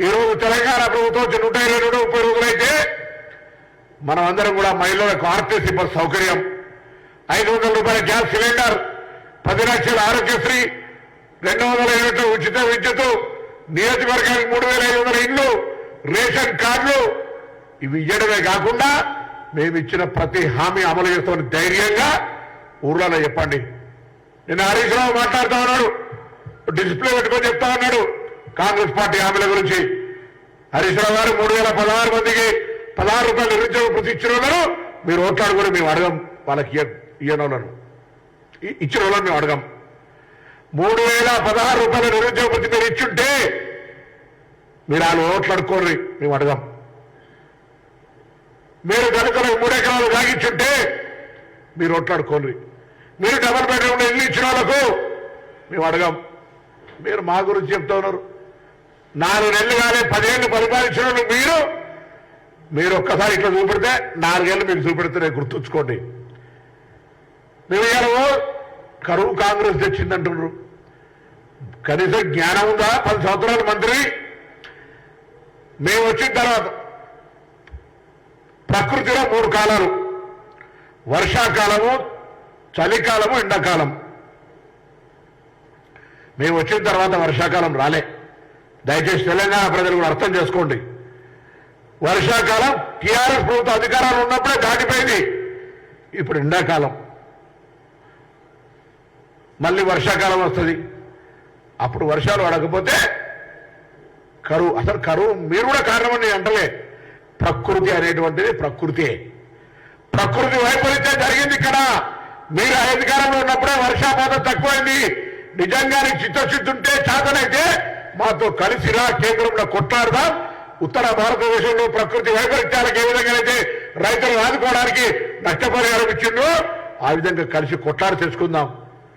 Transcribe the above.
ఈరోజు తెలంగాణ ప్రభుత్వం 122 రోజులైతే మనం అందరం కూడా మహిళలకు ఆర్టీసీ బస్ సౌకర్యం, 500 రూపాయల గ్యాస్ సిలిండర్, 10 లక్షల ఆరోగ్యశ్రీ, 200 యూనిట్ల ఉచిత విద్యుత్, నియోజకవర్గానికి 3500 ఇండ్లు, రేషన్ కార్డులు ఇవి ఇవ్వడమే కాకుండా మేము ఇచ్చిన ప్రతి హామీ అమలు చేస్తామని ధైర్యంగా ఊర్లలో చెప్పండి. నిన్న హరీష్ రావు మాట్లాడుతూ ఉన్నాడు, డిస్ప్లే పెట్టుకొని చెప్తా ఉన్నాడు కాంగ్రెస్ పార్టీ హామీల గురించి. హరీష్ రావు గారు 3016 మందికి 16 రూపాయలు నిరుద్యోగ ప్రతి ఇచ్చిన వాళ్ళను మీరు ఓట్లాడుకొని మేము అడగం, వాళ్ళకి ఇయ్యనోళ్ళను ఇచ్చిన వాళ్ళని మేము అడగం. 3016 రూపాయల నిరుద్యోగ ప్రతి మీరు ఇచ్చుంటే మీరు వాళ్ళు ఓట్లాడుకోండి, మేము అడగం. మీరు గనుకలకు 3 ఎకరాలు సాగించుంటే మీరు ఓట్లాడుకోండి. మీరు డబుల్ బెడ్రూమ్ ఇల్లు ఇచ్చిన వాళ్ళకు మేము అడగం. మీరు మా గురించి చెప్తా ఉన్నారు. 4 నెలలు కానీ 10 ఏళ్ళు పరిపాలించిన వాళ్ళు మీరు ఒక్కసారి ఇట్లా చూపెడితే 4 ఏళ్ళు మీకు చూపెడితే గుర్తుంచుకోండి. మేము ఇలా కరువు కాంగ్రెస్ తెచ్చిందంటున్నారు. కనీసం జ్ఞానం ఉందా? 10 సంవత్సరాల మంత్రి మేము వచ్చిన తర్వాత ప్రకృతిలో 3 కాలాలు, వర్షాకాలము, చలికాలము, ఎండాకాలం. మేము వచ్చిన తర్వాత వర్షాకాలం రాలే. దయచేసి తెలంగాణ ప్రజలు కూడా అర్థం చేసుకోండి. వర్షాకాలం టీఆర్ఎస్ ప్రభుత్వ అధికారాలు ఉన్నప్పుడే దాటిపోయింది. ఇప్పుడు ఎండాకాలం, మళ్ళీ వర్షాకాలం వస్తుంది. అప్పుడు వర్షాలు పడకపోతే కరువు. అసలు కరువు మీరు కూడా కారణమని అంటలే. ప్రకృతి అనేటువంటిది ప్రకృతి వైపరీత్యం జరిగింది ఇక్కడ. మీరు అధికారంలో ఉన్నప్పుడే వర్షాపాతం తక్కువైంది. నిజంగా చిత్తశుద్ధి ఉంటే చేతనైతే మాతో కలిసిరా, కేంద్రంలో కొట్లాడదాం. ఉత్తర భారతదేశంలో ప్రకృతి వైపరీత్యాలకు ఏ విధంగా అయితే రైతులు ఆదుకోవడానికి నష్టపరిహారం ఇచ్చిందో ఆ విధంగా కలిసి కొట్లాడి తెచ్చుకుందాం.